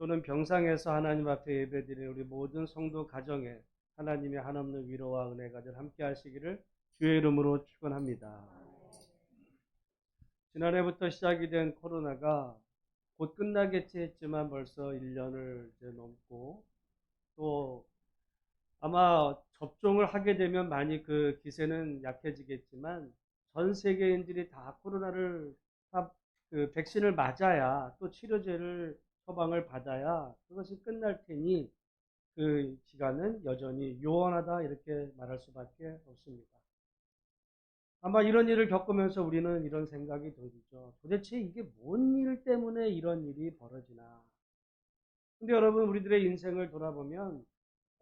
또는 병상에서 하나님 앞에 예배드리는 우리 모든 성도 가정에 하나님의 한없는 위로와 은혜가 늘 함께 하시기를 주의 이름으로 축원합니다. 지난해부터 시작이 된 코로나가 곧 끝나겠지 했지만 벌써 1년을 이제 넘고, 또 아마 접종을 하게 되면 많이 그 기세는 약해지겠지만 전 세계인들이 다 코로나를 그 백신을 맞아야 또 치료제를 처방을 받아야 그것이 끝날 테니 그 기간은 여전히 요원하다 이렇게 말할 수밖에 없습니다. 아마 이런 일을 겪으면서 우리는 이런 생각이 들죠. 도대체 이게 뭔 일 때문에 이런 일이 벌어지나. 근데 여러분, 우리들의 인생을 돌아보면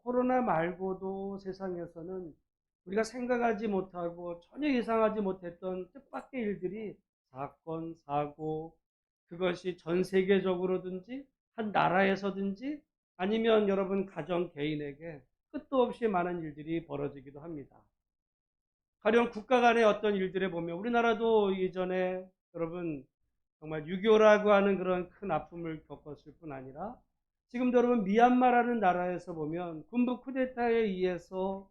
코로나 말고도 세상에서는 우리가 생각하지 못하고 전혀 예상하지 못했던 뜻밖의 일들이 사건, 사고, 그것이 전 세계적으로든지 한 나라에서든지 아니면 여러분 가정 개인에게 끝도 없이 많은 일들이 벌어지기도 합니다. 가령 국가 간의 어떤 일들에 보면 우리나라도 이전에 여러분 정말 6.25라고 하는 그런 큰 아픔을 겪었을 뿐 아니라 지금도 여러분 미얀마라는 나라에서 보면 군부 쿠데타에 의해서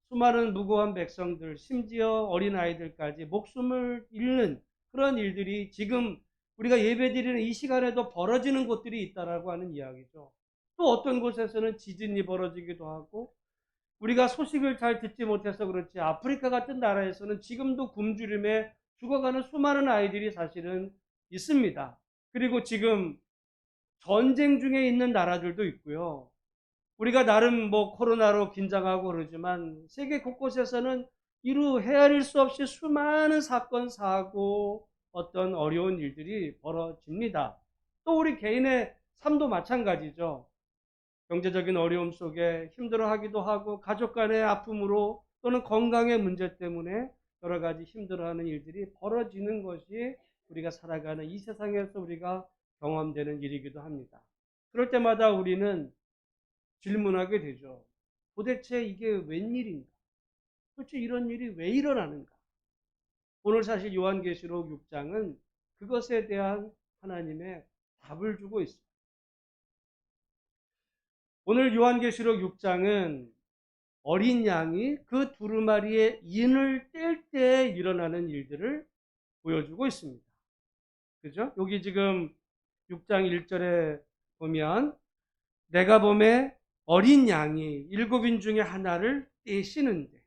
수많은 무고한 백성들, 심지어 어린아이들까지 목숨을 잃는 그런 일들이 지금 우리가 예배드리는 이 시간에도 벌어지는 곳들이 있다라고 하는 이야기죠. 또 어떤 곳에서는 지진이 벌어지기도 하고, 우리가 소식을 잘 듣지 못해서 그렇지 아프리카 같은 나라에서는 지금도 굶주림에 죽어가는 수많은 아이들이 사실은 있습니다. 그리고 지금 전쟁 중에 있는 나라들도 있고요. 우리가 나름 뭐 코로나로 긴장하고 그러지만 세계 곳곳에서는 이루 헤아릴 수 없이 수많은 사건, 사고, 어떤 어려운 일들이 벌어집니다. 또 우리 개인의 삶도 마찬가지죠. 경제적인 어려움 속에 힘들어하기도 하고 가족 간의 아픔으로 또는 건강의 문제 때문에 여러 가지 힘들어하는 일들이 벌어지는 것이 우리가 살아가는 이 세상에서 우리가 경험되는 일이기도 합니다. 그럴 때마다 우리는 질문하게 되죠. 도대체 이게 웬일인가? 도대체 이런 일이 왜 일어나는가? 오늘 사실 요한계시록 6장은 그것에 대한 하나님의 답을 주고 있습니다. 오늘 요한계시록 6장은 어린 양이 그 두루마리의 인을 뗄 때 일어나는 일들을 보여주고 있습니다. 그죠? 여기 지금 6장 1절에 보면 내가 보매 어린 양이 7인 중에 하나를 떼시는데,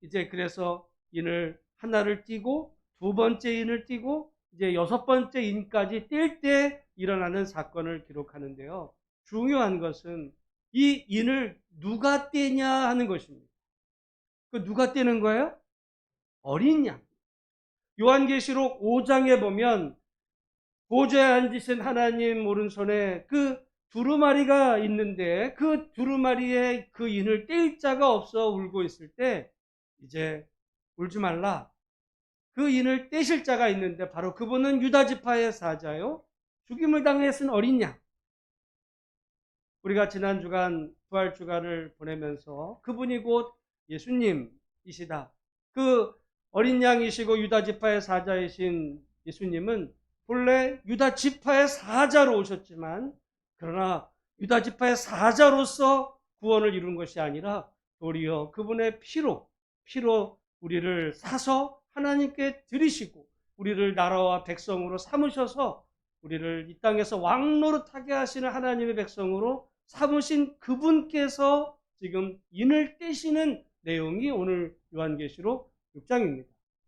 이제 그래서 인을 하나를 띄고 두 번째 인을 띄고 이제 6번째 인까지 뗄 때 일어나는 사건을 기록하는데요. 중요한 것은 이 인을 누가 떼냐 하는 것입니다. 그 누가 떼는 거예요? 어린 양. 요한계시록 5장에 보면 보좌에 앉으신 하나님 오른손에 그 두루마리가 있는데 그 두루마리에 그 인을 뗄 자가 없어 울고 있을 때 이제 울지 말라. 그 인을 떼실 자가 있는데 바로 그분은 유다 지파의 사자요. 죽임을 당했은 어린 양. 우리가 지난 주간 부활 주간을 보내면서 그분이 곧 예수님이시다. 그 어린 양이시고 유다 지파의 사자이신 예수님은 본래 유다 지파의 사자로 오셨지만 그러나 유다 지파의 사자로서 구원을 이룬 것이 아니라 도리어 그분의 피로 우리를 사서 하나님께 드리시고 우리를 나라와 백성으로 삼으셔서 우리를 이 땅에서 왕노릇하게 하시는 하나님의 백성으로 삼으신 그분께서 지금 인을 떼시는 내용이 오늘 요한계시록 6장입니다.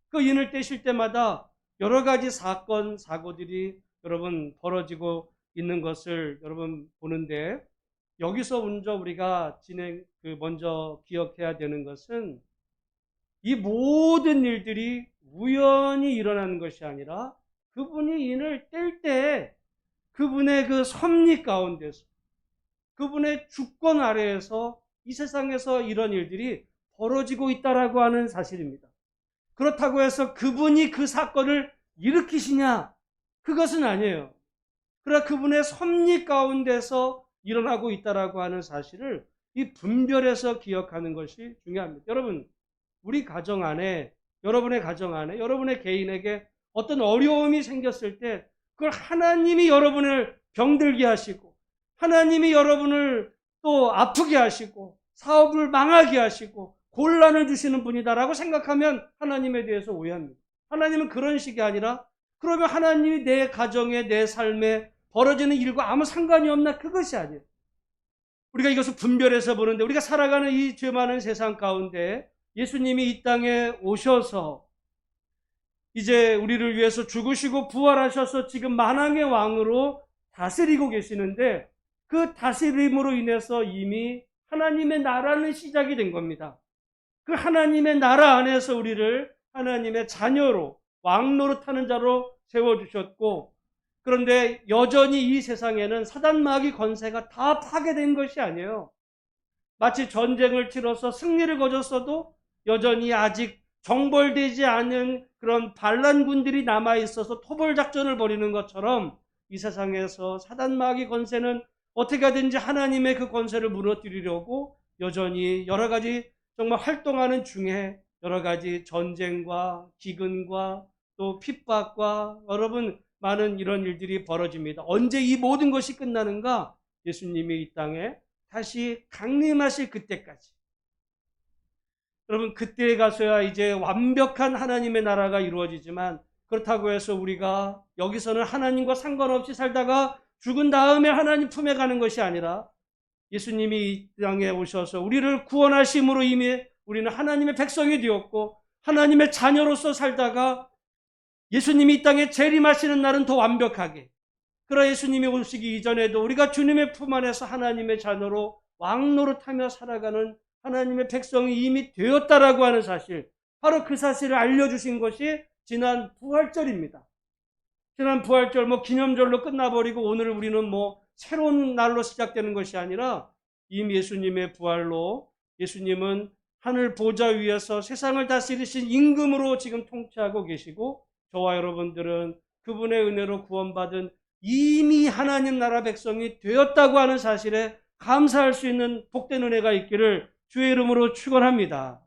그 인을 떼실 때마다 여러 가지 사건, 사고들이 여러분 벌어지고 있는 것을 여러분 보는데, 여기서 먼저 우리가 먼저 기억해야 되는 것은 이 모든 일들이 우연히 일어나는 것이 아니라 그분이 인을 뗄 때 그분의 그 섭리 가운데서 그분의 주권 아래에서 이 세상에서 이런 일들이 벌어지고 있다라고 하는 사실입니다. 그렇다고 해서 그분이 그 사건을 일으키시냐? 그것은 아니에요. 그러나 그분의 섭리 가운데서 일어나고 있다라고 하는 사실을 이 분별해서 기억하는 것이 중요합니다. 여러분, 우리 가정 안에, 여러분의 가정 안에, 여러분의 개인에게 어떤 어려움이 생겼을 때 그걸 하나님이 여러분을 병들게 하시고 하나님이 여러분을 또 아프게 하시고 사업을 망하게 하시고 곤란을 주시는 분이다라고 생각하면 하나님에 대해서 오해합니다. 하나님은 그런 식이 아니라 그러면 하나님이 내 가정에 내 삶에 벌어지는 일과 아무 상관이 없나? 그것이 아니에요. 우리가 이것을 분별해서 보는데 우리가 살아가는 이 죄 많은 세상 가운데 예수님이 이 땅에 오셔서 이제 우리를 위해서 죽으시고 부활하셔서 지금 만왕의 왕으로 다스리고 계시는데 그 다스림으로 인해서 이미 하나님의 나라는 시작이 된 겁니다. 그 하나님의 나라 안에서 우리를 하나님의 자녀로 왕노릇하는 자로 세워주셨고, 그런데 여전히 이 세상에는 사단 마귀 권세가 다 파괴된 것이 아니에요. 마치 전쟁을 치러서 승리를 거뒀어도 여전히 아직 정벌되지 않은 그런 반란군들이 남아있어서 토벌작전을 벌이는 것처럼 이 세상에서 사단 마귀 권세는 어떻게 하든지 하나님의 그 권세를 무너뜨리려고 여전히 여러 가지 정말 활동하는 중에 여러 가지 전쟁과 기근과 또 핍박과 여러분 많은 이런 일들이 벌어집니다. 언제 이 모든 것이 끝나는가? 예수님이 이 땅에 다시 강림하실 그때까지. 여러분 그때에 가서야 이제 완벽한 하나님의 나라가 이루어지지만 그렇다고 해서 우리가 여기서는 하나님과 상관없이 살다가 죽은 다음에 하나님 품에 가는 것이 아니라 예수님이 이 땅에 오셔서 우리를 구원하심으로 이미 우리는 하나님의 백성이 되었고 하나님의 자녀로서 살다가 예수님이 이 땅에 재림하시는 날은 더 완벽하게, 그러나 예수님이 오시기 이전에도 우리가 주님의 품 안에서 하나님의 자녀로 왕노릇하며 살아가는 하나님의 백성이 이미 되었다라고 하는 사실, 바로 그 사실을 알려주신 것이 지난 부활절입니다. 지난 부활절 기념절로 끝나버리고 오늘 우리는 새로운 날로 시작되는 것이 아니라 이미 예수님의 부활로 예수님은 하늘 보좌 위에서 세상을 다스리신 임금으로 지금 통치하고 계시고 저와 여러분들은 그분의 은혜로 구원받은 이미 하나님 나라 백성이 되었다고 하는 사실에 감사할 수 있는 복된 은혜가 있기를 주의 이름으로 축원합니다.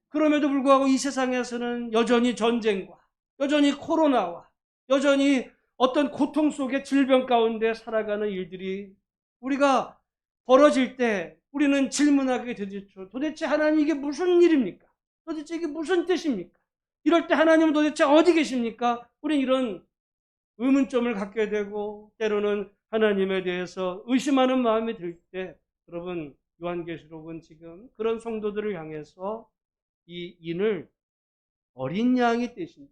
그럼에도 불구하고 이 세상에서는 여전히 전쟁과 여전히 코로나와 여전히 어떤 고통 속의 질병 가운데 살아가는 일들이 우리가 벌어질 때 우리는 질문하게 되죠. 도대체 하나님 이게 무슨 일입니까? 도대체 이게 무슨 뜻입니까? 이럴 때 하나님은 도대체 어디 계십니까? 우리는 이런 의문점을 갖게 되고 때로는 하나님에 대해서 의심하는 마음이 들 때 여러분 요한계시록은 지금 그런 성도들을 향해서 이 인을 어린 양이 떼신다.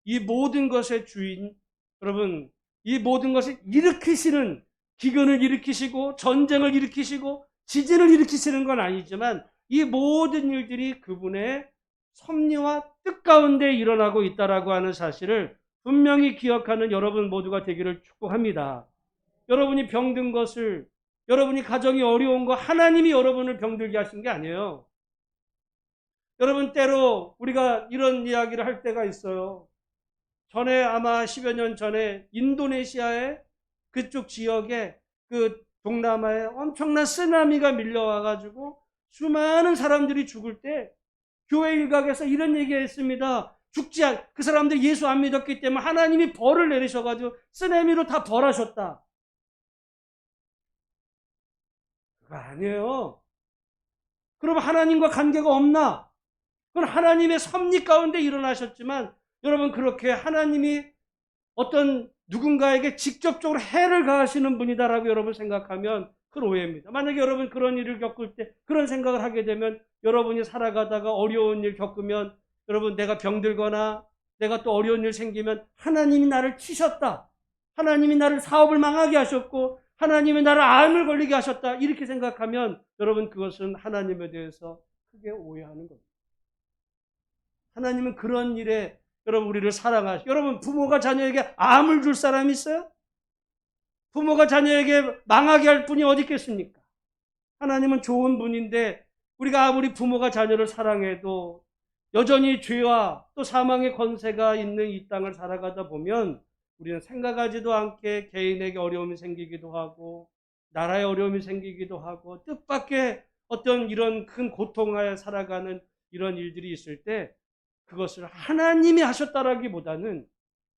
이 모든 것의 주인, 여러분 이 모든 것을 일으키시는, 기근을 일으키시고 전쟁을 일으키시고 지진을 일으키시는 건 아니지만 이 모든 일들이 그분의 섭리와 뜻 가운데 일어나고 있다라고 하는 사실을 분명히 기억하는 여러분 모두가 되기를 축복합니다. 여러분이 병든 것을, 여러분이 가정이 어려운 거 하나님이 여러분을 병들게 하신 게 아니에요. 여러분 때로 우리가 이런 이야기를 할 때가 있어요. 전에 아마 10여 년 전에 인도네시아의 그쪽 지역에 그 동남아에 엄청난 쓰나미가 밀려와가지고 수많은 사람들이 죽을 때 교회 일각에서 이런 얘기했습니다. 그 사람들 예수 안 믿었기 때문에 하나님이 벌을 내리셔가지고 쓰나미로 다 벌하셨다. 그거 아니에요. 그럼 하나님과 관계가 없나? 그건 하나님의 섭리 가운데 일어나셨지만 여러분 그렇게 하나님이 어떤 누군가에게 직접적으로 해를 가하시는 분이다라고 여러분 생각하면 그건 오해입니다. 만약에 여러분 그런 일을 겪을 때 그런 생각을 하게 되면 여러분이 살아가다가 어려운 일 겪으면 여러분 내가 병들거나 내가 또 어려운 일 생기면 하나님이 나를 치셨다. 하나님이 나를 사업을 망하게 하셨고 하나님이 나를 암을 걸리게 하셨다. 이렇게 생각하면 여러분 그것은 하나님에 대해서 크게 오해하는 겁니다. 하나님은 그런 일에 여러분 우리를 사랑하시고, 여러분 부모가 자녀에게 암을 줄 사람이 있어요? 부모가 자녀에게 망하게 할 분이 어디 있겠습니까? 하나님은 좋은 분인데 우리가 아무리 부모가 자녀를 사랑해도 여전히 죄와 또 사망의 권세가 있는 이 땅을 살아가다 보면 우리는 생각하지도 않게 개인에게 어려움이 생기기도 하고 나라에 어려움이 생기기도 하고 뜻밖의 어떤 이런 큰 고통하에 살아가는 이런 일들이 있을 때 그것을 하나님이 하셨다라기보다는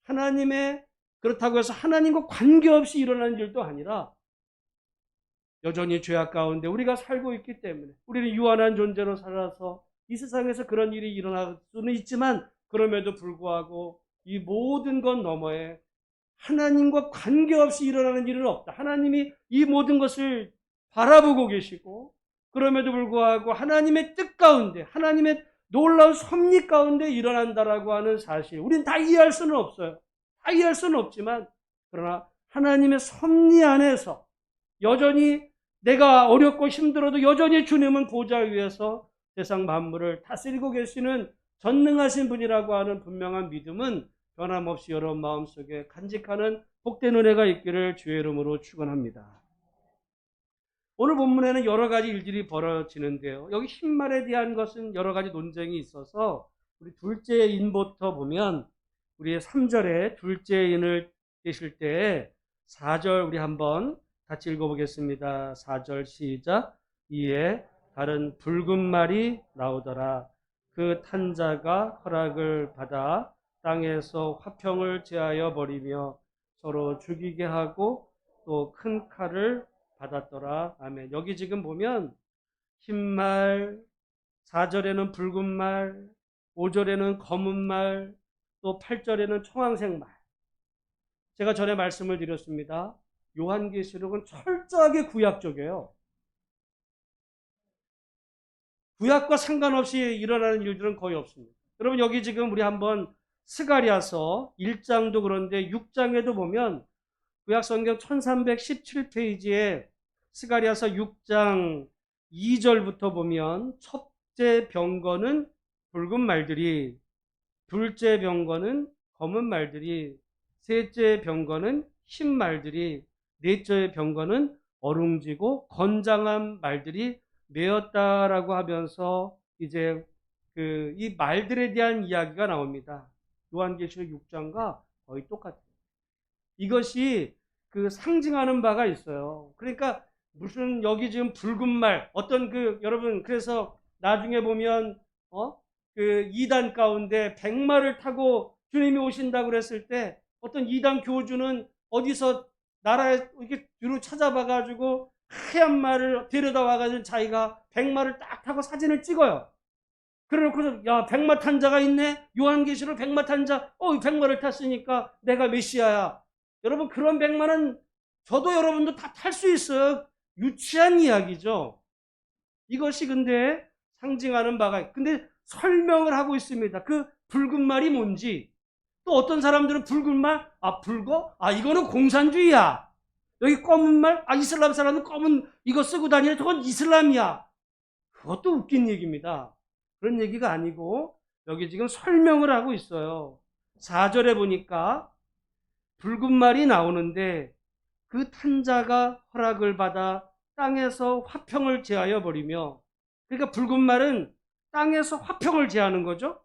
하나님의, 그렇다고 해서 하나님과 관계없이 일어나는 일도 아니라 여전히 죄악 가운데 우리가 살고 있기 때문에 우리는 유한한 존재로 살아서 이 세상에서 그런 일이 일어날 수는 있지만, 그럼에도 불구하고 이 모든 것 너머에 하나님과 관계없이 일어나는 일은 없다. 하나님이 이 모든 것을 바라보고 계시고, 그럼에도 불구하고 하나님의 뜻 가운데, 하나님의 놀라운 섭리 가운데 일어난다라고 하는 사실, 우리는 다 이해할 수는 없어요. 다 이해할 수는 없지만, 그러나 하나님의 섭리 안에서 여전히 내가 어렵고 힘들어도 여전히 주님은 보좌 위에서 세상 만물을 다스리고 계시는 전능하신 분이라고 하는 분명한 믿음은 변함없이 여러분 마음속에 간직하는 복된 은혜가 있기를 주의 이름으로 축원합니다. 오늘 본문에는 여러 가지 일들이 벌어지는데요. 여기 흰말에 대한 것은 여러 가지 논쟁이 있어서 우리 둘째 인부터 보면, 우리의 3절에 둘째 인을 떼실 때 4절 우리 한번 같이 읽어보겠습니다. 4절 시작. 이에 다른 붉은 말이 나오더라. 그 탄자가 허락을 받아 땅에서 화평을 제하여 버리며 서로 죽이게 하고 또 큰 칼을 받았더라. 아멘. 여기 지금 보면 흰말, 4절에는 붉은 말, 5절에는 검은 말, 또 8절에는 청황색 말. 제가 전에 말씀을 드렸습니다. 요한계시록은 철저하게 구약적이에요. 구약과 상관없이 일어나는 일들은 거의 없습니다. 여러분, 여기 지금 우리 한번 스가랴서 1장도 그런데 6장에도 보면 구약성경 1317페이지에 스가랴서 6장 2절부터 보면, 첫째 병거는 붉은 말들이, 둘째 병거는 검은 말들이, 셋째 병거는 흰 말들이, 넷째 병거는 어룽지고 건장한 말들이 메었다라고 하면서 이제 이 말들에 대한 이야기가 나옵니다. 요한계시록 6장과 거의 똑같아요. 이것이 상징하는 바가 있어요. 그러니까 무슨 여기 지금 붉은 말, 어떤 여러분, 그래서 나중에 보면 이단 가운데 백마를 타고 주님이 오신다고 그랬을 때 어떤 이단 교주는 어디서 나라에 이렇게 뒤로 찾아봐 가지고 하얀 말을 데려다 와가지고 자기가 백마를 딱 타고 사진을 찍어요. 그래놓고서 야, 백마 탄 자가 있네. 요한계시록 백마 탄 자, 백마를 탔으니까 내가 메시아야. 여러분, 그런 백마는 저도 여러분도 다 탈 수 있어요. 유치한 이야기죠. 이것이 근데 상징하는 바가, 근데 설명을 하고 있습니다. 그 붉은 말이 뭔지. 또 어떤 사람들은 붉은 말, 붉어? 이거는 공산주의야. 여기 검은 말, 이슬람 사람은 검은 이거 쓰고 다니는 저건 이슬람이야. 그것도 웃긴 얘기입니다. 그런 얘기가 아니고 여기 지금 설명을 하고 있어요. 4절에 보니까 붉은 말이 나오는데 그 탄자가 허락을 받아 땅에서 화평을 제하여 버리며, 그러니까 붉은 말은 땅에서 화평을 제하는 거죠.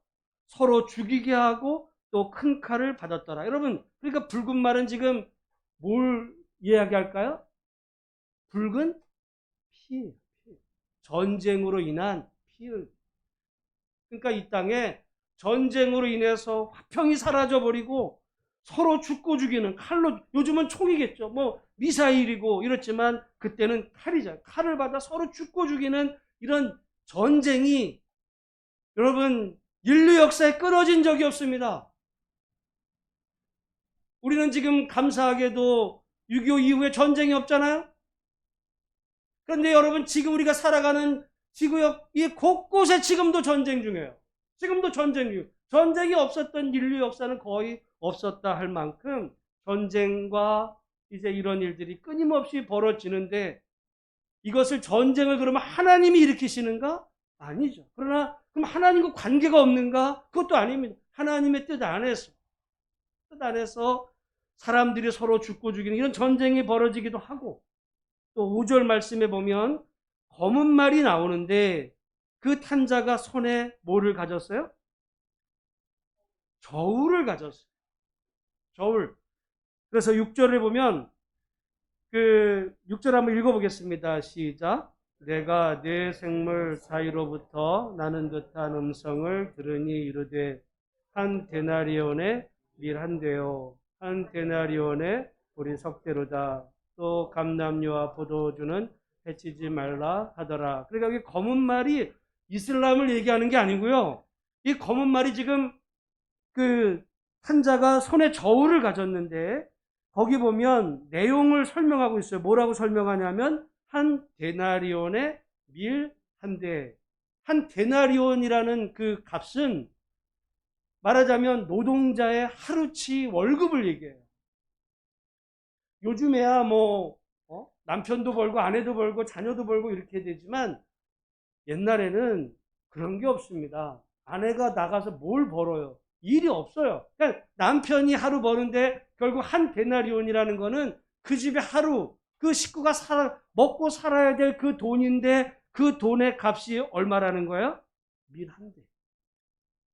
서로 죽이게 하고 또 큰 칼을 받았더라. 여러분, 그러니까 붉은 말은 지금 뭘 이야기할까요? 붉은 피. 전쟁으로 인한 피. 그러니까 이 땅에 전쟁으로 인해서 화평이 사라져버리고 서로 죽고 죽이는 칼로, 요즘은 총이겠죠. 미사일이고 이렇지만 그때는 칼이잖아요. 칼을 받아 서로 죽고 죽이는 이런 전쟁이 여러분 인류 역사에 끊어진 적이 없습니다. 우리는 지금 감사하게도 6.25 이후에 전쟁이 없잖아요. 그런데 여러분, 지금 우리가 살아가는 지구역 이 곳곳에 지금도 전쟁 중이에요. 지금도 전쟁 중. 전쟁이 없었던 인류 역사는 거의 없었다 할 만큼 전쟁과 이제 이런 일들이 끊임없이 벌어지는데, 이것을 전쟁을 그러면 하나님이 일으키시는가? 아니죠. 그러나 그럼 하나님과 관계가 없는가? 그것도 아닙니다. 하나님의 뜻 안에서 사람들이 서로 죽고 죽이는 이런 전쟁이 벌어지기도 하고, 또 5절 말씀에 보면 검은 말이 나오는데 그 탄자가 손에 뭐를 가졌어요? 저울을 가졌어요. 저울. 그래서 6절을 보면 6절 한번 읽어보겠습니다. 시작. 내가 내 생물 사이로부터 나는 듯한 음성을 들으니 이르되 한 데나리온의 밀한대요 한 데나리온의 우리 석대로다. 또 감람류와 포도주는 해치지 말라 하더라. 그러니까 여기 검은 말이 이슬람을 얘기하는 게 아니고요. 이 검은 말이 지금 그 환자가 손에 저울을 가졌는데 거기 보면 내용을 설명하고 있어요. 뭐라고 설명하냐면 한 데나리온의 밀 한 대. 한 데나리온이라는 그 값은 말하자면 노동자의 하루치 월급을 얘기해요. 요즘에야 뭐 남편도 벌고 아내도 벌고 자녀도 벌고 이렇게 되지만 옛날에는 그런 게 없습니다. 아내가 나가서 뭘 벌어요? 일이 없어요. 그러니까 남편이 하루 버는데 결국 한 데나리온이라는 거는 그 집에 하루 그 식구가 먹고 살아야 될 그 돈인데 그 돈의 값이 얼마라는 거예요? 밀 한 대.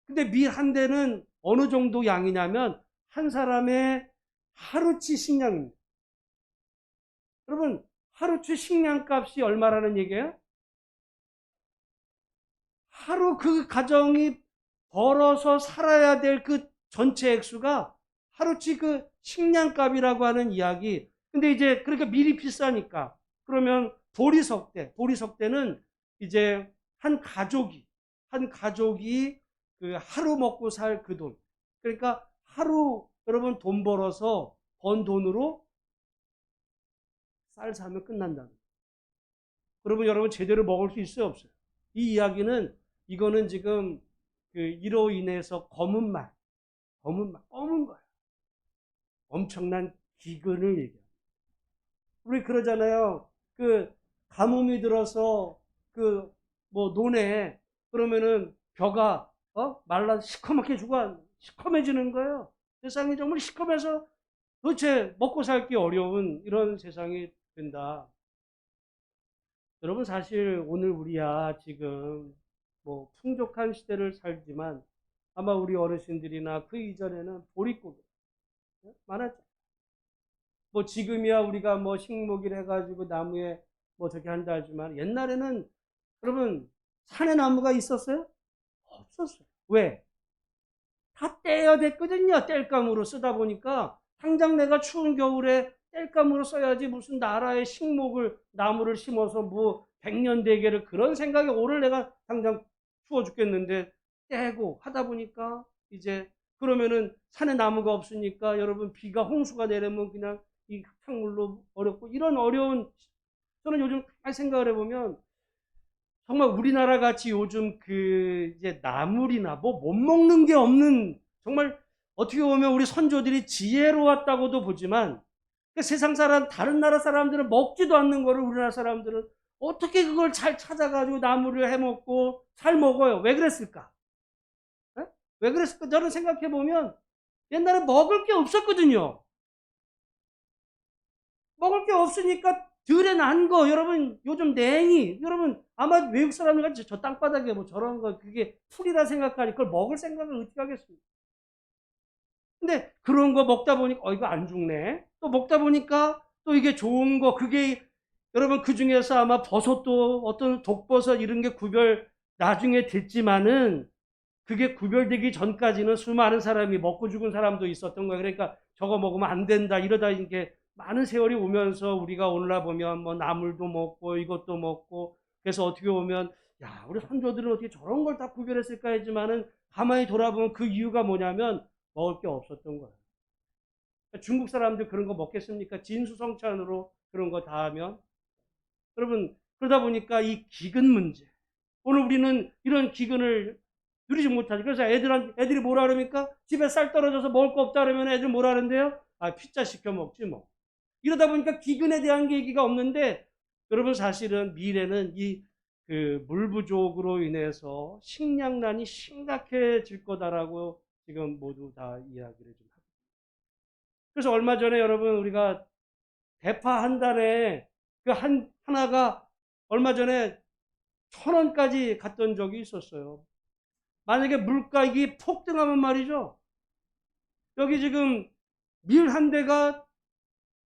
근데 밀 한 대는 어느 정도 양이냐면 한 사람의 하루치 식량입니다. 여러분, 하루치 식량 값이 얼마라는 얘기예요? 하루 그 가정이 벌어서 살아야 될 그 전체 액수가 하루치 그 식량값이라고 하는 이야기. 근데 이제 그러니까 밀이 비싸니까 그러면 보리석대는 이제 한 가족이 그 하루 먹고 살 그 돈. 그러니까 하루 여러분 돈 벌어서 번 돈으로 쌀 사면 끝난다. 그러면 여러분 제대로 먹을 수 있어요, 없어요? 이 이야기는 이거는 지금 그 이로 인해서 검은 거예요. 엄청난 기근을 얘기해요. 우리 그러잖아요. 그 가뭄이 들어서 그 뭐 논에 그러면은 벼가 말라 시커매지는 거예요. 세상이 정말 시커매서 도대체 먹고 살기 어려운 이런 세상이 된다. 여러분 사실 오늘 우리야 지금 뭐 풍족한 시대를 살지만 아마 우리 어르신들이나 그 이전에는 보릿고개 많았죠. 뭐 지금이야 우리가 뭐 식목일 해가지고 나무에 뭐 저렇게 한다 하지만 옛날에는 여러분 산에 나무가 있었어요? 없었어요. 왜? 다 떼야 됐거든요. 땔감으로 쓰다 보니까 당장 내가 추운 겨울에 땔감으로 써야지 무슨 나라의 나무를 심어서 뭐 100년 대계를 그런 생각에 오늘 내가 당장 추워 죽겠는데 떼고 하다 보니까 이제 그러면은 산에 나무가 없으니까 여러분 비가 홍수가 내리면 그냥 이 흙탕물로 어렵고 이런 어려운 저는 요즘 생각을 해보면 정말 우리나라 같이 요즘 그 이제 나물이나 뭐 못 먹는 게 없는 정말 어떻게 보면 우리 선조들이 지혜로웠다고도 보지만 그 세상 다른 나라 사람들은 먹지도 않는 거를 우리나라 사람들은 어떻게 그걸 잘 찾아가지고 나물을 해 먹고 잘 먹어요. 왜 그랬을까? 에? 왜 그랬을까? 저는 생각해 보면 옛날에 먹을 게 없었거든요. 먹을 게 없으니까 들에 난 거, 여러분, 요즘 냉이, 여러분, 아마 외국 사람들 같이 저 땅바닥에 뭐 저런 거, 그게 풀이라 생각하니 그걸 먹을 생각을 어떻게 하겠습니까? 근데 그런 거 먹다 보니까, 이거 안 죽네. 또 먹다 보니까 또 이게 좋은 거, 그게, 여러분, 그 중에서 아마 버섯도 어떤 독버섯 이런 게 나중에 됐지만은, 그게 구별되기 전까지는 수많은 사람이 먹고 죽은 사람도 있었던 거예요. 그러니까 저거 먹으면 안 된다, 이러다 이게 많은 세월이 오면서 우리가 오늘날 보면 뭐 나물도 먹고 이것도 먹고 그래서 어떻게 보면 야 우리 선조들은 어떻게 저런 걸 다 구별했을까 했지만은 가만히 돌아보면 그 이유가 뭐냐면 먹을 게 없었던 거예요. 중국 사람들 그런 거 먹겠습니까? 진수성찬으로 그런 거 다 하면 여러분 그러다 보니까 이 기근 문제 오늘 우리는 이런 기근을 누리지 못하죠. 그래서 애들이 뭐라 그럽니까? 집에 쌀 떨어져서 먹을 거 없다 그러면 애들 뭐라 그러는데요? 피자 시켜 먹지 뭐. 이러다 보니까 기근에 대한 얘기가 없는데 여러분 사실은 미래는 이 그 물 부족으로 인해서 식량난이 심각해질 거다라고 지금 모두 다 이야기를 좀 하고. 그래서 얼마 전에 여러분 우리가 대파 한 달에 그 하나가 얼마 전에 1,000원까지 갔던 적이 있었어요. 만약에 물가격이 폭등하면 말이죠. 여기 지금 밀 한 대가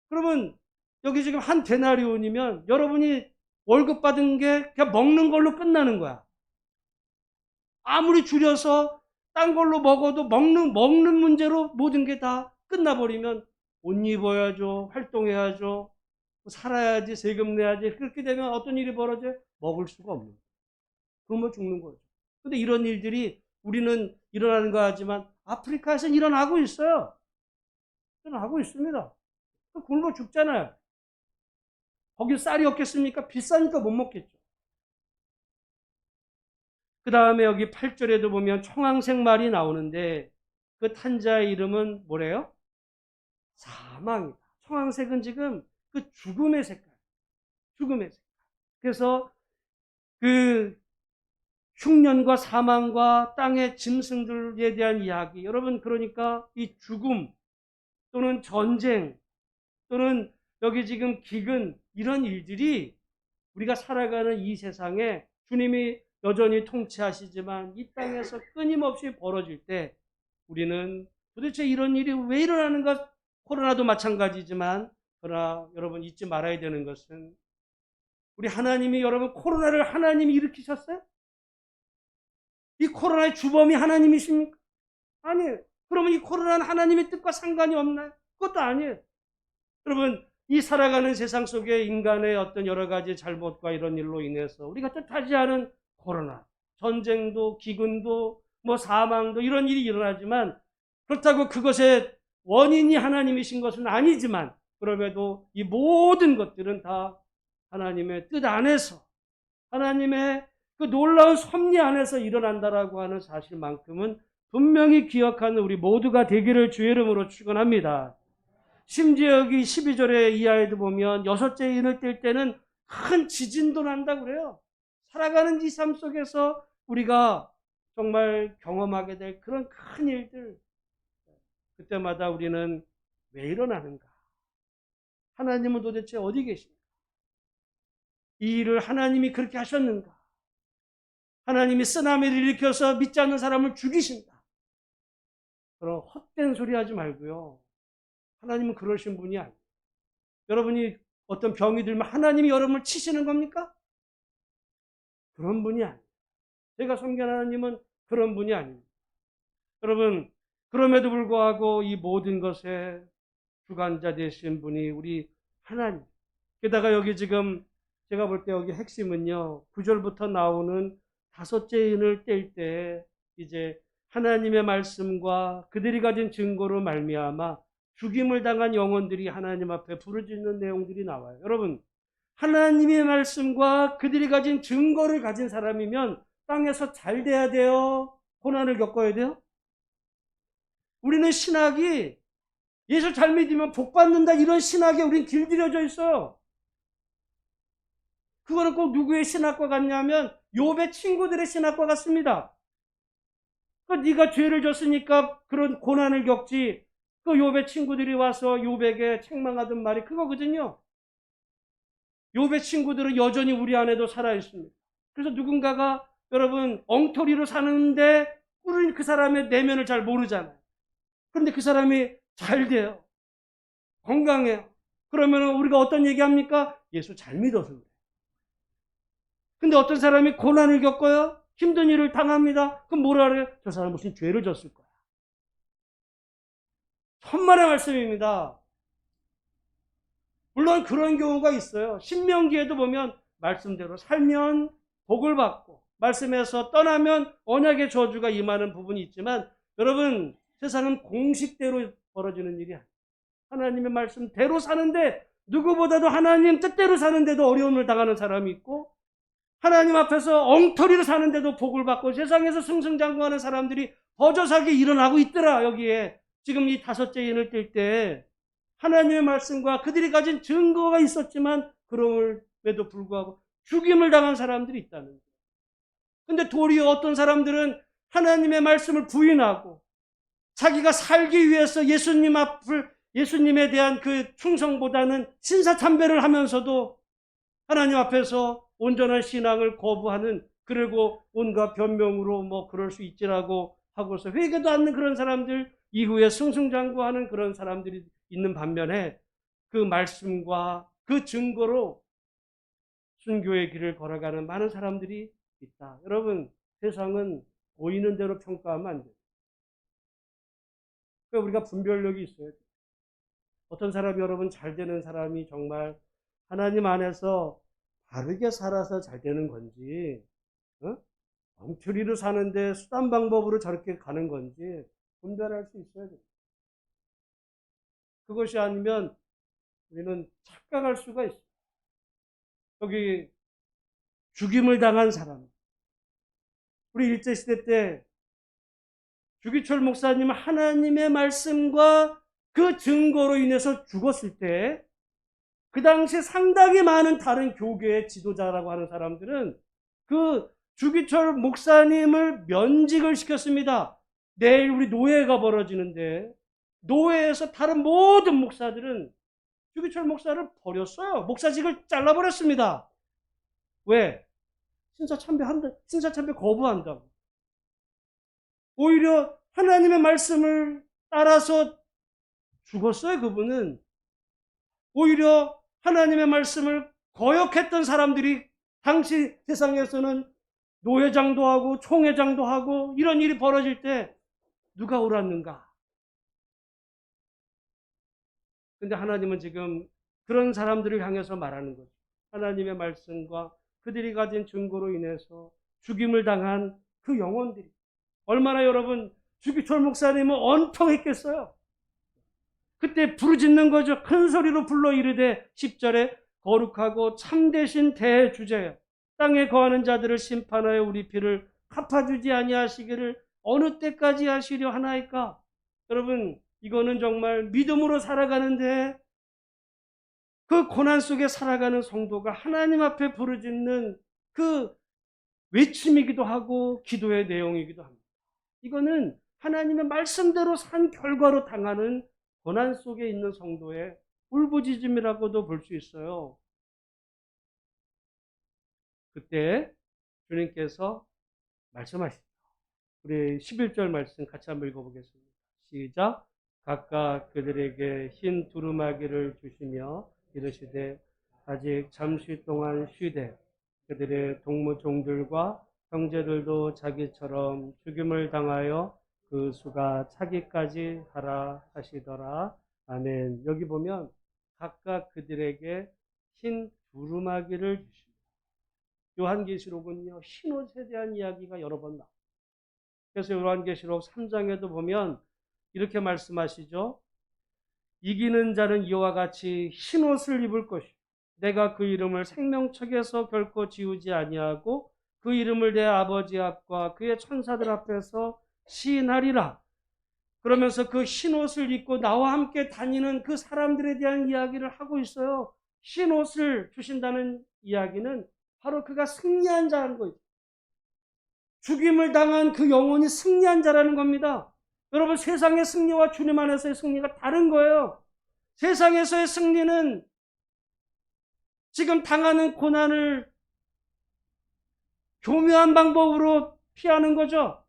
그러면 여기 지금 한 데나리온이면 여러분이 월급 받은 게 그냥 먹는 걸로 끝나는 거야. 아무리 줄여서 딴 걸로 먹어도 먹는 문제로 모든 게 다 끝나버리면 옷 입어야죠. 활동해야죠. 살아야지, 세금 내야지. 그렇게 되면 어떤 일이 벌어져요? 먹을 수가 없는 거예요. 굶어 죽는 거죠. 근데 이런 일들이 우리는 일어나는 거 하지만 아프리카에서는 일어나고 있어요. 일어나고 있습니다. 굶어 죽잖아요. 거기 쌀이 없겠습니까? 비싸니까 못 먹겠죠. 그 다음에 여기 8절에도 보면 청황색 말이 나오는데 그 탄자의 이름은 뭐래요? 사망이다. 청황색은 지금 그 죽음의 색깔. 죽음의 색깔. 그래서 그 흉년과 사망과 땅의 짐승들에 대한 이야기. 여러분, 그러니까 이 죽음 또는 전쟁 또는 여기 지금 기근, 이런 일들이 우리가 살아가는 이 세상에 주님이 여전히 통치하시지만 이 땅에서 끊임없이 벌어질 때 우리는 도대체 이런 일이 왜 일어나는가? 코로나도 마찬가지지만, 그러나 여러분 잊지 말아야 되는 것은 우리 하나님이, 여러분, 코로나를 하나님이 일으키셨어요? 이 코로나의 주범이 하나님이십니까? 아니에요. 그러면 이 코로나는 하나님의 뜻과 상관이 없나요? 그것도 아니에요. 여러분, 이 살아가는 세상 속에 인간의 어떤 여러 가지 잘못과 이런 일로 인해서 우리가 뜻하지 않은 코로나, 전쟁도, 기근도, 뭐 사망도, 이런 일이 일어나지만, 그렇다고 그것의 원인이 하나님이신 것은 아니지만, 그럼에도 이 모든 것들은 다 하나님의 뜻 안에서, 하나님의 그 놀라운 섭리 안에서 일어난다라고 하는 사실만큼은 분명히 기억하는 우리 모두가 되기를 주의 이름으로 축원합니다. 심지어 여기 12절의 이하에도 보면 여섯째 인을 뗄 때는 큰 지진도 난다고 그래요. 살아가는 이 삶 속에서 우리가 정말 경험하게 될 그런 큰 일들, 그때마다 우리는 왜 일어나는가? 하나님은 도대체 어디 계십니까? 이 일을 하나님이 그렇게 하셨는가? 하나님이 쓰나미를 일으켜서 믿지 않는 사람을 죽이신다. 그런 헛된 소리 하지 말고요. 하나님은 그러신 분이 아니에요. 여러분이 어떤 병이 들면 하나님이 여러분을 치시는 겁니까? 그런 분이 아니에요. 제가 섬기는 하나님은 그런 분이 아닙니다. 여러분, 그럼에도 불구하고 이 모든 것에 주관자 되신 분이 우리 하나님. 게다가 여기 지금 제가 볼 때 여기 핵심은요, 9절부터 나오는 다섯째 인을 뗄 때 이제 하나님의 말씀과 그들이 가진 증거로 말미암아 죽임을 당한 영혼들이 하나님 앞에 부르짖는 내용들이 나와요. 여러분, 하나님의 말씀과 그들이 가진 증거를 가진 사람이면 땅에서 잘 돼야 돼요? 고난을 겪어야 돼요? 우리는 신학이 예수 잘 믿으면 복 받는다, 이런 신학에 우린 길들여져 있어요. 그거는 꼭 누구의 신학과 같냐면 욥의 친구들의 신학과 같습니다. 네가 죄를 졌으니까 그런 고난을 겪지. 그 욥의 친구들이 와서 욥에게 책망하던 말이 그거거든요. 욥의 친구들은 여전히 우리 안에도 살아 있습니다. 그래서 누군가가 여러분 엉터리로 사는데 우리는 그 사람의 내면을 잘 모르잖아요. 그런데 그 사람이 잘 돼요. 건강해요. 그러면 우리가 어떤 얘기합니까? 예수 잘 믿어서 그래요. 근데 어떤 사람이 고난을 겪어요? 힘든 일을 당합니다. 그럼 뭐라 그래요? 저 사람 무슨 죄를 졌을 거야. 천만의 말씀입니다. 물론 그런 경우가 있어요. 신명기에도 보면 말씀대로 살면 복을 받고 말씀에서 떠나면 언약의 저주가 임하는 부분이 있지만, 여러분, 세상은 공식대로 벌어지는 일이 아니에요. 하나님의 말씀대로 사는데, 누구보다도 하나님 뜻대로 사는데도 어려움을 당하는 사람이 있고, 하나님 앞에서 엉터리로 사는데도 복을 받고 세상에서 승승장구하는 사람들이 버젓하게 일어나고 있더라. 여기에 지금 이 다섯째 인을 뗄 때 하나님의 말씀과 그들이 가진 증거가 있었지만 그럼에도 불구하고 죽임을 당한 사람들이 있다는 거예요. 근데 도리어 어떤 사람들은 하나님의 말씀을 부인하고 자기가 살기 위해서 예수님에 대한 그 충성보다는 신사참배를 하면서도 하나님 앞에서 온전한 신앙을 거부하는, 그리고 온갖 변명으로 뭐 그럴 수 있지라고 하고서 회개도 않는 그런 사람들, 이후에 승승장구하는 그런 사람들이 있는 반면에 그 말씀과 그 증거로 순교의 길을 걸어가는 많은 사람들이 있다. 여러분, 세상은 보이는 대로 평가하면 안 돼요. 그러니까 우리가 분별력이 있어야 돼요. 어떤 사람이, 여러분, 잘 되는 사람이 정말 하나님 안에서 바르게 살아서 잘 되는 건지, 엉터리로 사는데 수단 방법으로 저렇게 가는 건지 분별할 수 있어야 돼요. 그것이 아니면 우리는 착각할 수가 있어요. 여기 죽임을 당한 사람, 우리 일제시대 때 주기철 목사님 하나님의 말씀과 그 증거로 인해서 죽었을 때 그 당시 상당히 많은 다른 교계의 지도자라고 하는 사람들은 그 주기철 목사님을 면직을 시켰습니다. 내일 우리 노예가 벌어지는데 노예에서 다른 모든 목사들은 주기철 목사를 버렸어요. 목사직을 잘라버렸습니다. 왜? 신사참배 거부한다고. 오히려 하나님의 말씀을 따라서 죽었어요. 그분은. 오히려 하나님의 말씀을 거역했던 사람들이 당시 세상에서는 노회장도 하고 총회장도 하고 이런 일이 벌어질 때 누가 옳았는가? 근데 하나님은 지금 그런 사람들을 향해서 말하는 거죠. 하나님의 말씀과 그들이 가진 증거로 인해서 죽임을 당한 그 영혼들이 얼마나 여러분 주기철 목사님은 언통했겠어요. 그때 부르짖는 거죠. 큰 소리로 불러 이르되 10절에 거룩하고 참되신 대주제여 땅에 거하는 자들을 심판하여 우리 피를 갚아주지 아니하시기를 어느 때까지 하시려 하나이까. 여러분 이거는 정말 믿음으로 살아가는데 그 고난 속에 살아가는 성도가 하나님 앞에 부르짖는 그 외침이기도 하고 기도의 내용이기도 합니다. 이거는 하나님의 말씀대로 산 결과로 당하는 고난 속에 있는 성도의 울부짖음이라고도 볼 수 있어요. 그때 주님께서 말씀하시죠. 우리 11절 말씀 같이 한번 읽어보겠습니다. 시작. 각각 그들에게 흰 두루마기를 주시며 이르시되 아직 잠시 동안 쉬되 그들의 동무종들과 형제들도 자기처럼 죽임을 당하여 그 수가 차기까지 하라 하시더라. 아멘. 여기 보면 각각 그들에게 흰 두루마기를 주십니다. 요한계시록은요 흰옷에 대한 이야기가 여러 번 나옵니다. 그래서 요한계시록 3장에도 보면 이렇게 말씀하시죠. 이기는 자는 이와 같이 흰옷을 입을 것이요 내가 그 이름을 생명책에서 결코 지우지 아니하고 그 이름을 내 아버지 앞과 그의 천사들 앞에서 시인하리라. 그러면서 그 흰옷을 입고 나와 함께 다니는 그 사람들에 대한 이야기를 하고 있어요. 흰옷을 주신다는 이야기는 바로 그가 승리한 자라는 거죠. 죽임을 당한 그 영혼이 승리한 자라는 겁니다. 여러분 세상의 승리와 주님 안에서의 승리가 다른 거예요. 세상에서의 승리는 지금 당하는 고난을 교묘한 방법으로 피하는 거죠.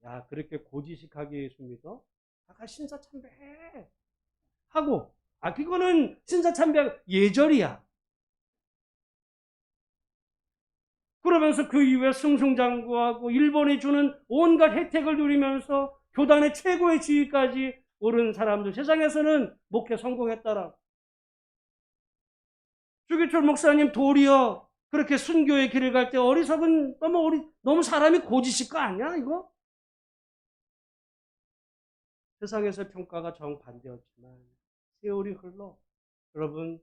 야, 그렇게 고지식하게 예수 믿어? 아까 신사참배해. 하고, 그거는 신사참배 예절이야. 그러면서 그 이후에 승승장구하고 일본이 주는 온갖 혜택을 누리면서 교단의 최고의 지위까지 오른 사람들, 세상에서는 목회 성공했다라고. 주기철 목사님 도리어 그렇게 순교의 길을 갈 때 어리석은 너무 사람이 고지식 거 아니야 이거? 세상에서 평가가 정반대였지만 세월이 흘러 여러분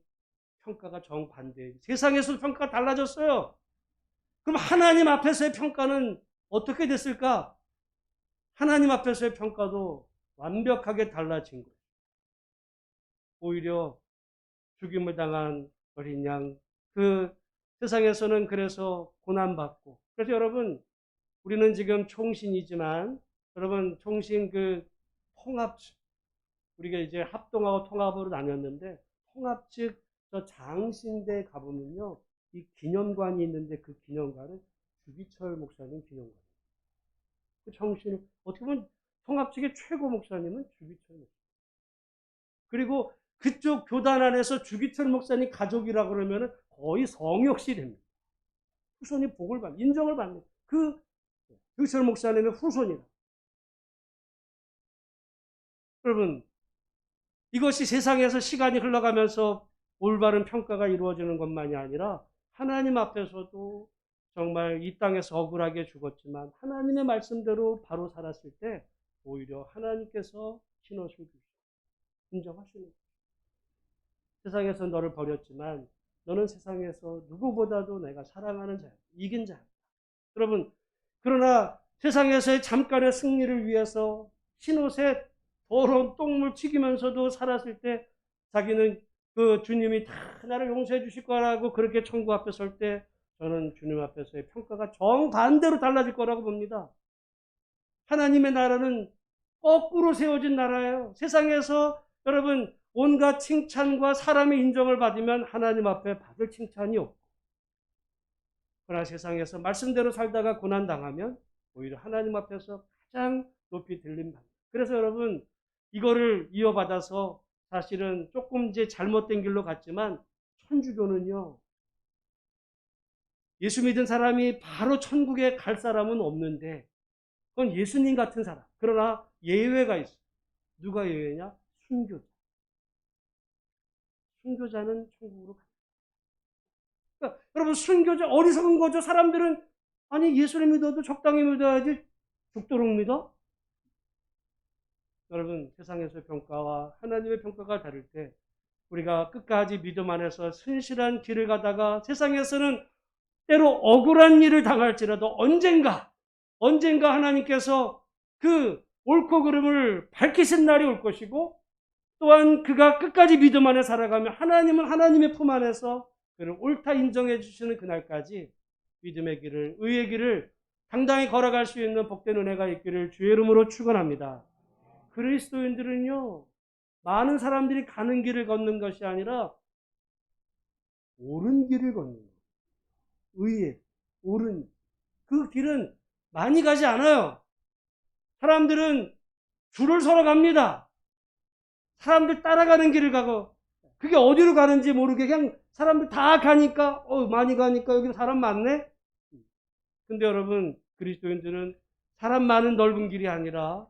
평가가 정반대. 세상에서 평가가 달라졌어요. 그럼 하나님 앞에서의 평가는 어떻게 됐을까? 하나님 앞에서의 평가도 완벽하게 달라진 거예요. 오히려 죽임을 당한 어린 양, 그 세상에서는 그래서 고난받고. 그래서 여러분, 우리는 지금 총신이지만, 여러분, 총신 그 통합 측, 우리가 이제 합동하고 통합으로 나눴는데, 통합 측 저 장신대 가보면요, 이 기념관이 있는데 그 기념관은 주기철 목사님 기념관. 그 정신, 어떻게 보면 통합 측의 최고 목사님은 주기철 목사님. 그리고 그쪽 교단 안에서 주기철 목사님 가족이라 그러면 거의 성역시 됩니다. 후손이 복을 받는, 인정을 받는 그 주기철 목사님의 후손이라. 여러분, 이것이 세상에서 시간이 흘러가면서 올바른 평가가 이루어지는 것만이 아니라 하나님 앞에서도 정말 이 땅에서 억울하게 죽었지만 하나님의 말씀대로 바로 살았을 때 오히려 하나님께서 신옷을 주시고 인정하시는 거예요. 세상에서 너를 버렸지만 너는 세상에서 누구보다도 내가 사랑하는 자야. 이긴 자야. 여러분, 그러나 세상에서의 잠깐의 승리를 위해서 흰옷에 더러운 똥물 튀기면서도 살았을 때 자기는 그 주님이 다 나를 용서해 주실 거라고 그렇게 천국 앞에 설 때 저는 주님 앞에서의 평가가 정반대로 달라질 거라고 봅니다. 하나님의 나라는 거꾸로 세워진 나라예요. 세상에서 여러분 온갖 칭찬과 사람의 인정을 받으면 하나님 앞에 받을 칭찬이 없고, 그러나 세상에서 말씀대로 살다가 고난당하면 오히려 하나님 앞에서 가장 높이 들림받는. 그래서 여러분 이거를 이어받아서 사실은 조금 이제 잘못된 길로 갔지만 천주교는요, 예수 믿은 사람이 바로 천국에 갈 사람은 없는데 그건 예수님 같은 사람. 그러나 예외가 있어요. 누가 예외냐? 순교자. 순교자는 천국으로 갑니다. 그러니까 여러분 순교자 어리석은 거죠. 사람들은 아니 예수를 믿어도 적당히 믿어야지 죽도록 믿어? 여러분 세상에서의 평가와 하나님의 평가가 다를 때 우리가 끝까지 믿음 안에서 순실한 길을 가다가 세상에서는 때로 억울한 일을 당할지라도 언젠가 하나님께서 그 옳고 그름을 밝히신 날이 올 것이고, 또한 그가 끝까지 믿음 안에 살아가면 하나님은 하나님의 품 안에서 그를 옳다 인정해 주시는 그날까지 믿음의 길을, 의의 길을 당당히 걸어갈 수 있는 복된 은혜가 있기를 주의 이름으로 축원합니다. 그리스도인들은요, 많은 사람들이 가는 길을 걷는 것이 아니라 옳은 길을 걷는 거예요. 의의, 옳은 그 길은 많이 가지 않아요. 사람들은 줄을 서러 갑니다. 사람들 따라가는 길을 가고, 그게 어디로 가는지 모르게 그냥 사람들 다 가니까 많이 가니까 여기 사람 많네. 근데 여러분 그리스도인들은 사람 많은 넓은 길이 아니라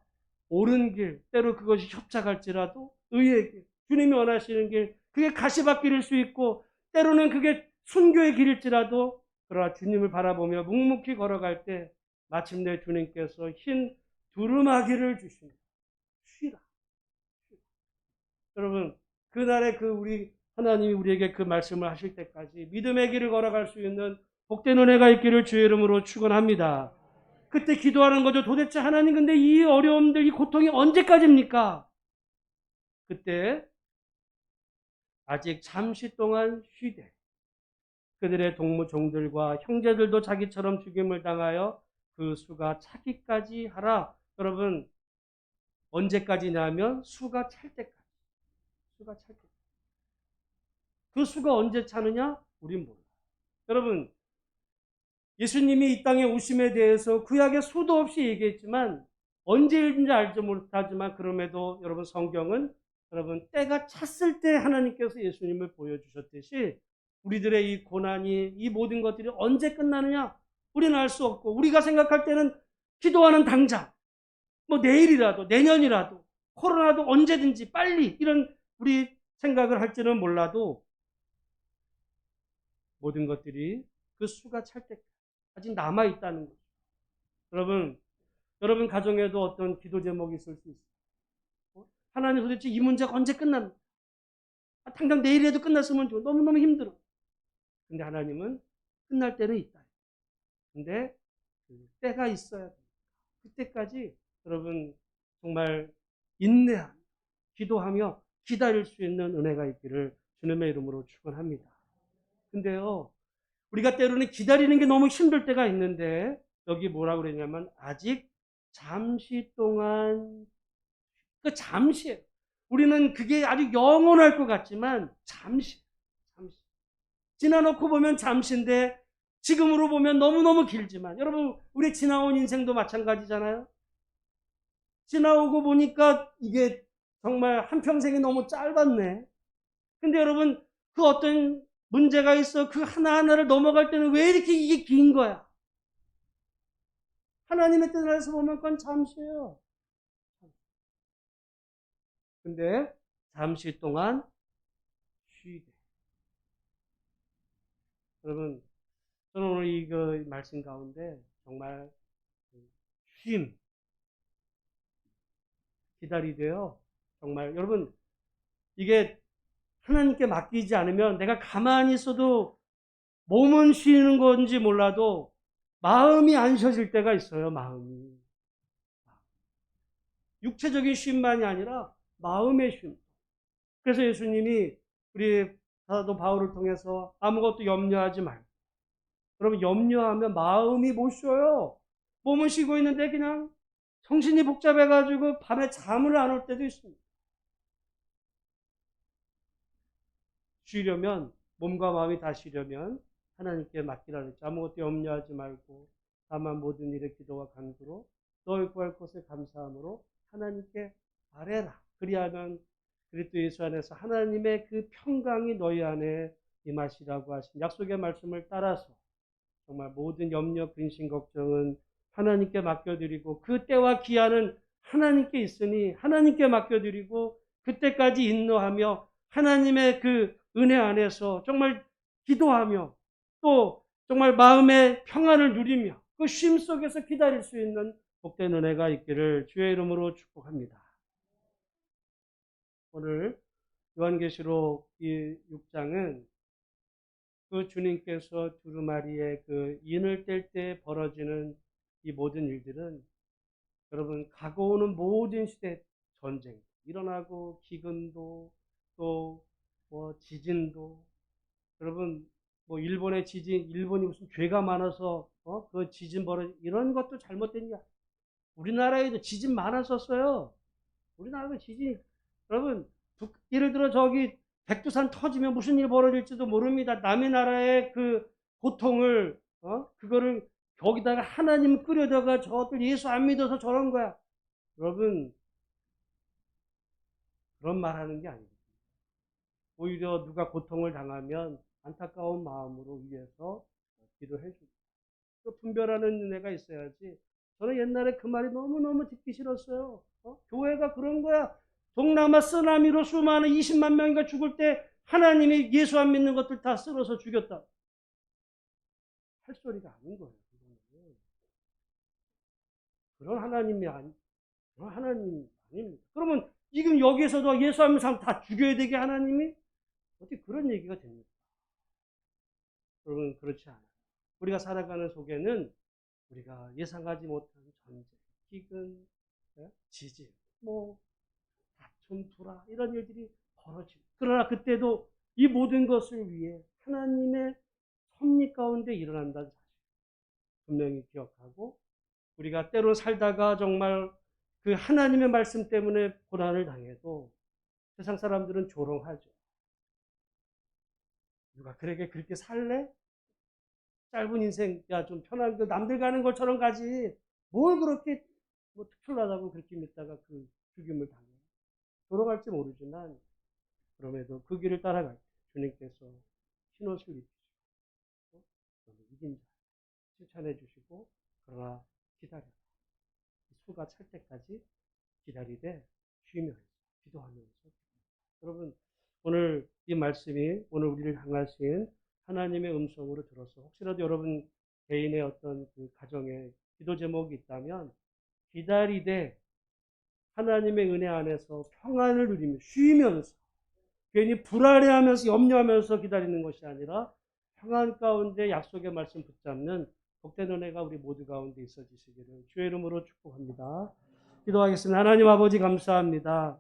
옳은 길, 때로 그것이 협착할지라도 의의 길, 주님이 원하시는 길, 그게 가시밭길일 수 있고 때로는 그게 순교의 길일지라도, 그러나 주님을 바라보며 묵묵히 걸어갈 때 마침내 주님께서 흰 두루마기를 주십니다. 쉬라. 여러분 그날에 그 우리 하나님이 우리에게 그 말씀을 하실 때까지 믿음의 길을 걸어갈 수 있는 복된 은혜가 있기를 주의 이름으로 축원합니다. 그때 기도하는 거죠. 도대체 하나님 근데 이 어려움들, 이 고통이 언제까지입니까? 그때 아직 잠시 동안 쉬되 그들의 동무종들과 형제들도 자기처럼 죽임을 당하여 그 수가 차기까지 하라. 여러분 언제까지냐면 수가 찰 때까지. 수가 찰 때까지. 그 수가 언제 차느냐? 우린 몰라요. 여러분 예수님이 이 땅에 오심에 대해서 구약에 수도 없이 얘기했지만 언제인지 알지 못하지만 그럼에도 여러분 성경은 여러분 때가 찼을 때 하나님께서 예수님을 보여주셨듯이 우리들의 이 고난이, 이 모든 것들이 언제 끝나느냐? 우리는 알 수 없고, 우리가 생각할 때는 기도하는 당장, 뭐 내일이라도 내년이라도 코로나도 언제든지 빨리 이런 우리 생각을 할지는 몰라도 모든 것들이 그 수가 찰 때까지 아직 남아있다는 거죠. 여러분 가정에도 어떤 기도 제목이 있을 수 있어요. 하나님 도대체 이 문제가 언제 끝납니까? 당장 내일이라도 끝났으면 좋아. 너무너무 힘들어. 근데 하나님은 끝날 때는 있다. 근데 때가 있어야 돼. 그때까지 여러분 정말 인내하며 기도하며 기다릴 수 있는 은혜가 있기를 주님의 이름으로 축원합니다. 근데요, 우리가 때로는 기다리는 게 너무 힘들 때가 있는데 여기 뭐라고 그러냐면 아직 잠시 동안, 그 잠시예요. 우리는 그게 아주 영원할 것 같지만 잠시. 지나놓고 보면 잠시인데 지금으로 보면 너무너무 길지만, 여러분 우리 지나온 인생도 마찬가지잖아요. 지나오고 보니까 이게 정말 한평생이 너무 짧았네. 근데 여러분 그 어떤 문제가 있어 그 하나하나를 넘어갈 때는 왜 이렇게 이게 긴 거야? 하나님의 뜻을 해서 보면 그건 잠시예요. 근데 잠시 동안 쉬되 여러분, 저는 오늘 이 말씀 가운데 정말 쉼, 기다리되요. 정말 여러분, 이게 하나님께 맡기지 않으면 내가 가만히 있어도 몸은 쉬는 건지 몰라도 마음이 안 쉬어질 때가 있어요. 마음이. 육체적인 쉼만이 아니라 마음의 쉼. 그래서 예수님이 우리 사도 바울을 통해서 아무것도 염려하지 말고, 여러분, 염려하면 마음이 못 쉬어요. 몸은 쉬고 있는데 그냥 정신이 복잡해가지고 밤에 잠을 안 올 때도 있습니다. 쉬려면, 몸과 마음이 다 쉬려면 하나님께 맡기라 그랬죠. 아무것도 염려하지 말고 다만 모든 일에 기도와 간구로 너희 구할 것을 감사함으로 하나님께 아뢰라. 그리하면 그리스도 예수 안에서 하나님의 그 평강이 너희 안에 임하시라고 하신 약속의 말씀을 따라서 정말 모든 염려, 근심, 걱정은 하나님께 맡겨드리고 그 때와 기한은 하나님께 있으니 하나님께 맡겨드리고 그때까지 인도하며 하나님의 그 은혜 안에서 정말 기도하며 또 정말 마음의 평안을 누리며 그 쉼 속에서 기다릴 수 있는 복된 은혜가 있기를 주의 이름으로 축복합니다. 오늘 요한계시록 이 6장은 그 주님께서 두루마리에 그 인을 뗄 때 벌어지는 이 모든 일들은 여러분 가고오는 모든 시대 전쟁 일어나고 기근도 또 뭐 지진도 여러분 뭐 일본의 지진 일본이 무슨 죄가 많아서 그 지진 벌어 이런 것도 잘못된 게 우리나라에도 지진 많았었어요. 우리나라도 지진 여러분 예를 들어 저기 백두산 터지면 무슨 일 벌어질지도 모릅니다. 남의 나라의 그 고통을 그거를 거기다가 하나님 끌여다가 저들 예수 안 믿어서 저런 거야. 여러분 그런 말 하는 게 아닙니다. 오히려 누가 고통을 당하면 안타까운 마음으로 위해서 기도해 주고 또 분별하는 은혜가 있어야지. 저는 옛날에 그 말이 너무너무 듣기 싫었어요. 교회가 그런 거야. 동남아 쓰나미로 수많은 20만 명이가 죽을 때 하나님이 예수 안 믿는 것들 다 쓸어서 죽였다. 할 소리가 아닌 거예요. 그런 하나님이 그런 하나님 아닙니다. 그러면 지금 여기에서도 예수 안 믿는 사람 다 죽여야 되게 하나님이? 어떻게 그런 얘기가 됩니까? 여러분 그렇지 않아요. 우리가 살아가는 속에는 우리가 예상하지 못한 전쟁, 기근, 지진, 뭐 다툼, 불화 이런 일들이 벌어지고 그러나 그때도 이 모든 것을 위해 하나님의 섭리 가운데 일어난다는 사실 분명히 기억하고 우리가 때로 살다가 정말 그 하나님의 말씀 때문에 고난을 당해도 세상 사람들은 조롱하죠. 누가 그렇게 살래? 짧은 인생, 야, 좀 편하게 남들 가는 것처럼 가지. 뭘 그렇게 뭐 특출나다고 그렇게 믿다가 그 죽임을 당해. 돌아갈지 모르지만, 그럼에도 그 길을 따라갈 때 주님께서 흰옷을 입히시고, 이긴 자, 칭찬해 주시고, 그러나 기다려. 수가 찰 때까지 기다리되 쉬면서, 기도하면서. 여러분, 오늘 이 말씀이 오늘 우리를 향하신 하나님의 음성으로 들어서 혹시라도 여러분 개인의 어떤 그 가정에 기도 제목이 있다면 기다리되 하나님의 은혜 안에서 평안을 누리며 쉬면서 괜히 불안해하면서 염려하면서 기다리는 것이 아니라 평안 가운데 약속의 말씀 붙잡는 복된 은혜가 우리 모두 가운데 있어지시기를 주의 이름으로 축복합니다. 기도하겠습니다. 하나님 아버지 감사합니다.